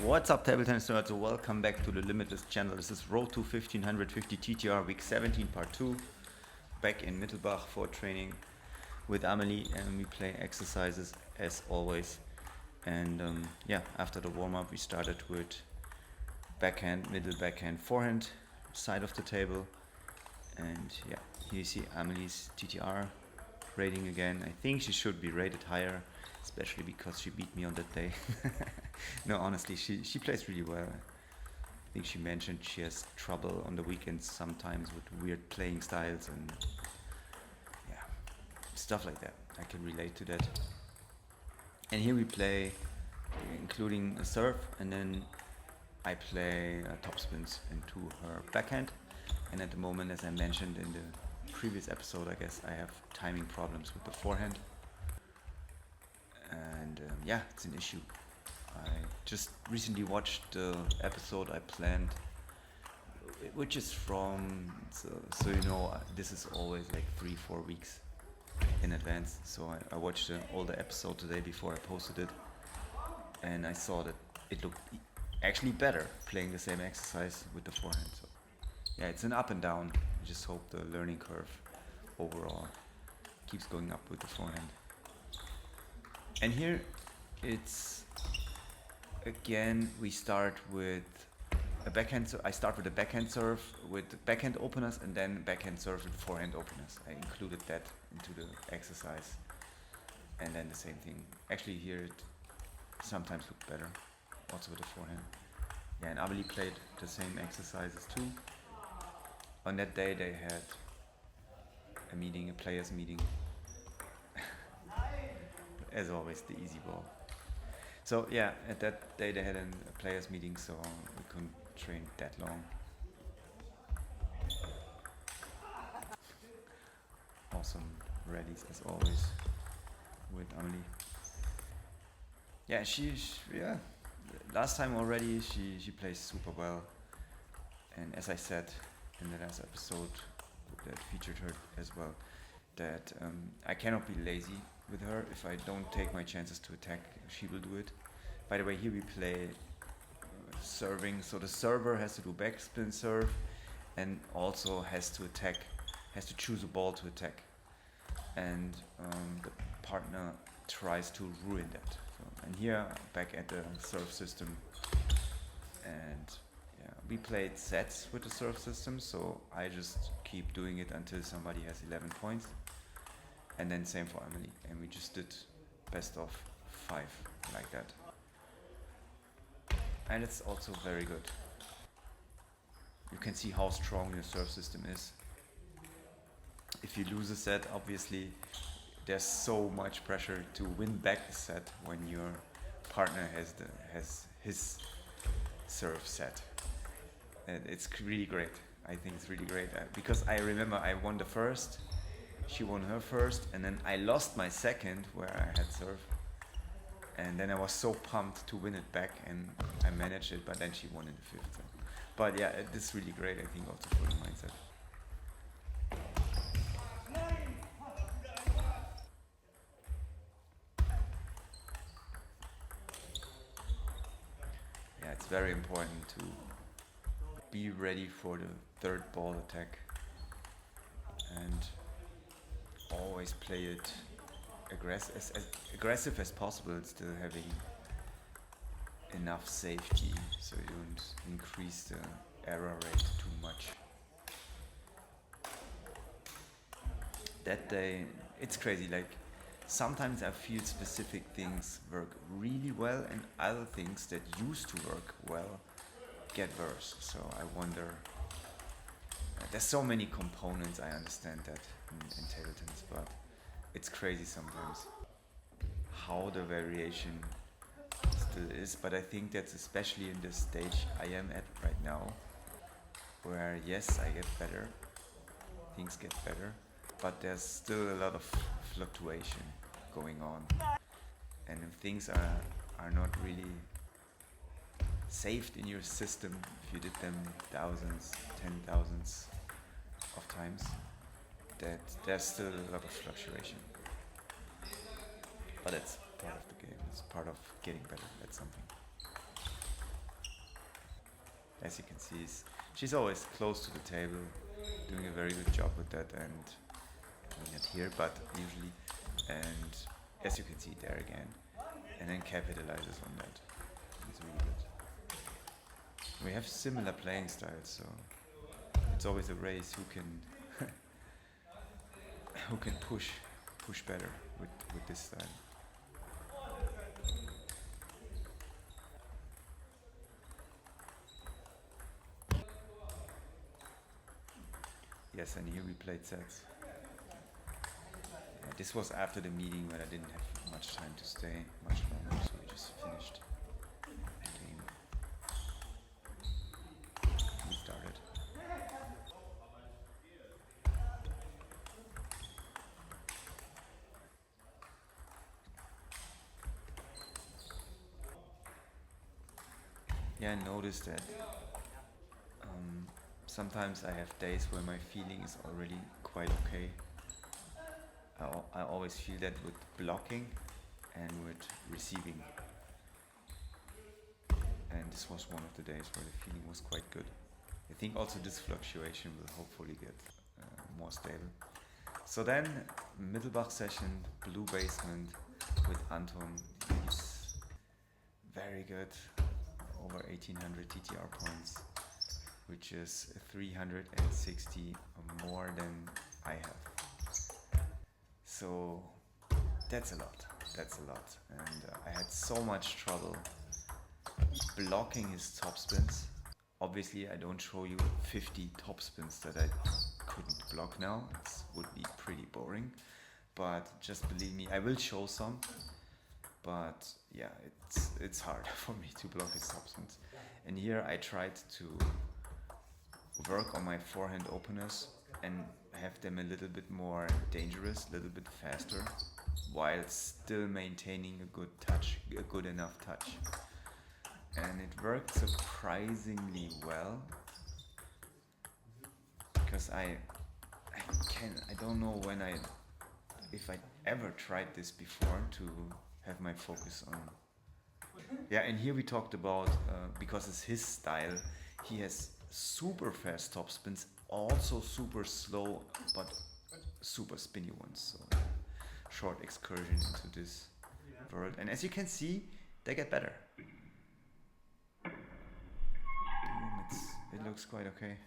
What's up, table tennis nerds? Welcome back to the Limittless channel. This is Road to 1550 TTR week 17 part 2. Back in Mittelbach for training with Amal, and we play exercises as always. And after the warm-up we started with backhand, middle backhand, forehand side of the table. And yeah, here you see Amalie's TTR rating again. I think she should be rated higher, especially because she beat me on that day. No, honestly, she plays really well. I think she mentioned she has trouble on the weekends sometimes with weird playing styles and yeah, stuff like that. I can relate to that. And here we play, including a serve, and then I play topspins into her backhand. And at the moment, as I mentioned in the previous episode, I guess I have timing problems with the forehand. And it's an issue. I just recently watched the episode I planned, which is from, so you know, this is always like 3-4 weeks in advance. So I watched the older episode today before I posted it, and I saw that it looked actually better playing the same exercise with the forehand. So yeah, it's an up and down. I just hope the learning curve overall keeps going up with the forehand. And here it's again, we start with a backhand. I start with a backhand serve with backhand openers, and then backhand serve with forehand openers. I included that into the exercise, and then the same thing. Actually, here it sometimes looked better, also with the forehand. Yeah, and Amelie played the same exercises too. On that day, they had a meeting, a players' meeting. As always, the easy ball. So yeah, at that day they had a players meeting, so we couldn't train that long. Awesome rallies as always with Amelie. Yeah, last time already she plays super well, and as I said in the last episode that featured her as well, that I cannot be lazy with her. If I don't take my chances to attack, she will do it. By the way, here we play serving, so the server has to do backspin serve and also has to attack, has to choose a ball to attack, and the partner tries to ruin that. So, and here back at the serve system, and yeah, we played sets with the serve system, so I just keep doing it until somebody has 11 points. And then same for Amelie, and we just did best of 5 like that. And it's also very good. You can see how strong your serve system is. If you lose a set, obviously there's so much pressure to win back the set when your partner has his serve set. And it's really great. I think it's really great because I remember I won the first. She won her first, and then I lost my second where I had serve, and then I was so pumped to win it back, and I managed it, but then she won in the fifth. So. But yeah, it's really great, I think, also for the mindset. Yeah, it's very important to be ready for the third ball attack, and always play it as aggressive as possible, still having enough safety so you don't increase the error rate too much. That day, it's crazy, like sometimes I feel specific things work really well and other things that used to work well get worse. So I wonder, there's so many components, I understand that in table tennis, but it's crazy sometimes how the variation still is. But I think that's especially in the stage I am at right now, where yes, I get better, things get better, but there's still a lot of fluctuation going on. And if things are not really saved in your system, if you did them thousands, 10,000s of times, that there's still a lot of fluctuation. But it's part of the game, it's part of getting better at something. as you can see, she's always close to the table, doing a very good job with that, and not here, but usually, and as you can see there again, and then capitalizes on that. It's really good. We have similar playing styles, so it's always a race who can who can push better with this style. Yes, and here we played sets. This was after the meeting when I didn't have much time to stay much longer, so we just finished the game. We started. Yeah, I noticed that sometimes I have days where my feeling is already quite okay. I always feel that with blocking and with receiving. And this was one of the days where the feeling was quite good. I think also this fluctuation will hopefully get more stable. So then, Mittelbach session, blue basement with Anton. He's very good, over 1800 TTR points, which is 360 more than I have. So that's a lot. And I had so much trouble blocking his top spins. Obviously, I don't show you 50 top spins that I couldn't block now. It would be pretty boring. But just believe me, I will show some. But yeah, it's hard for me to block his top spins. And here I tried to work on my forehand openers and have them a little bit more dangerous, a little bit faster, while still maintaining a good enough touch. And it worked surprisingly well, because I don't know if I ever tried this before to have my focus on. Yeah, and here we talked about, because it's his style, he has super fast top spins, also super slow but super spinny ones. So short excursion into this world, and as you can see, they get better. It looks quite okay.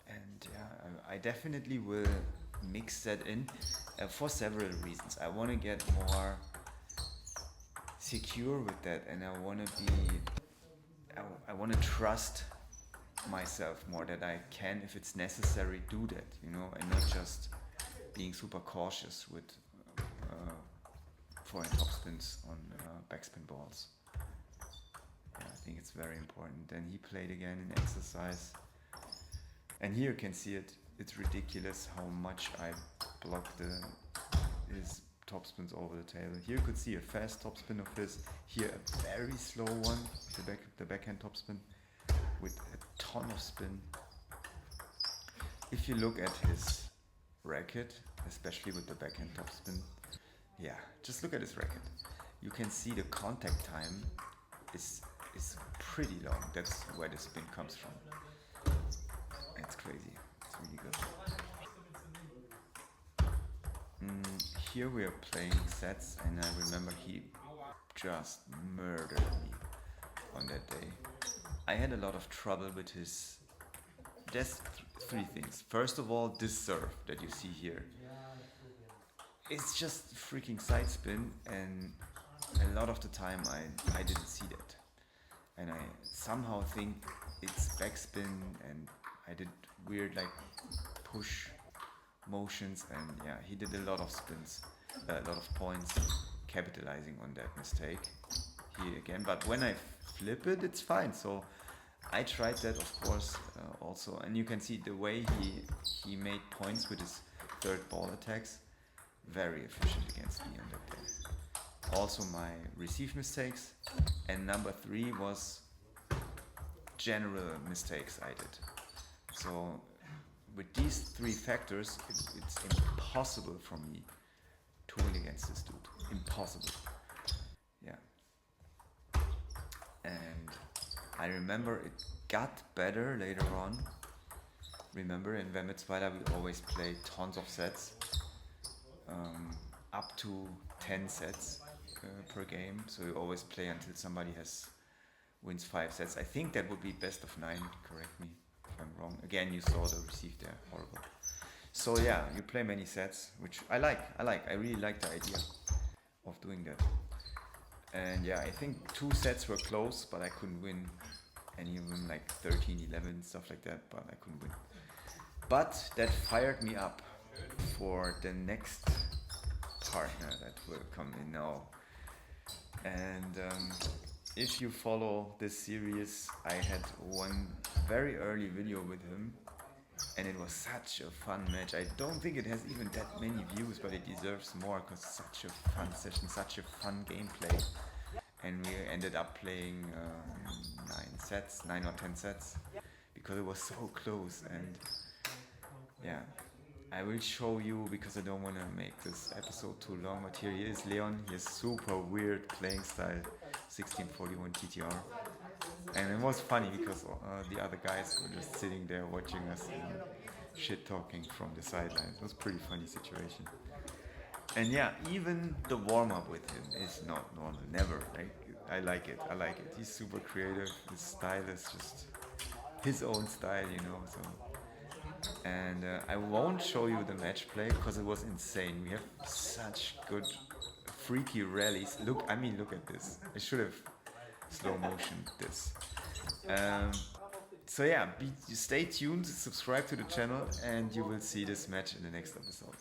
And yeah, I definitely will mix that in for several reasons. I want to get more secure with that, and I want to trust myself more, that I can, if it's necessary, do that, and not just being super cautious with forehand topspins on backspin balls. Yeah, I think it's very important. Then he played again in exercise, and here you can see it. It's ridiculous how much I block his topspins over the table. Here you could see a fast topspin of his. Here a very slow one, the backhand topspin with a ton of spin. If you look at his racket, especially with the backhand topspin, yeah, just look at his racket. You can see the contact time is pretty long. That's where the spin comes from. It's crazy. It's really good. Here we are playing sets, and I remember he just murdered me on that day. I had a lot of trouble with his. There's three things. First of all, this serve that you see here. It's just freaking side spin, and a lot of the time I didn't see that. And I somehow think it's backspin, and I did weird push motions, and yeah, he did a lot of spins, a lot of points, capitalizing on that mistake here again. But when I flip it, it's fine. So I tried that, of course, also, and you can see the way he made points with his third ball attacks. Very efficient against me on that day. Also my receive mistakes, and number 3 was general mistakes I did. So with these 3 factors, it's impossible for me to win against this dude. Impossible. Yeah. I remember it got better later on. Remember, in Vermitzweiler we always played tons of sets, up to 10 sets per game. So you always play until somebody wins 5 sets. I think that would be best of 9. Correct me if I'm wrong. Again, you saw the receive there. Horrible. So yeah, you play many sets, which I like. I really like the idea of doing that. And yeah, I think 2 sets were close, but I couldn't win any of them, like 13, 11, stuff like that, but I couldn't win. But that fired me up for the next partner that will come in now. And if you follow this series, I had one very early video with him, and it was such a fun match. I don't think it has even that many views, but it deserves more because such a fun session, such a fun gameplay. And we ended up playing 9 or 10 sets because it was so close. And yeah, I will show you because I don't want to make this episode too long. But here he is, Leon. He has super weird playing style, 1641 TTR. And it was funny because the other guys were just sitting there watching us and shit talking from the sidelines. It was a pretty funny situation. And yeah, even the warm-up with him is not normal, never. Like, I like it. He's super creative. His style is just his own style, you know. So, and I won't show you the match play because it was insane. We have such good, freaky rallies. Look at this. I should have slow motion this. So yeah, stay tuned, subscribe to the channel, and you will see this match in the next episode.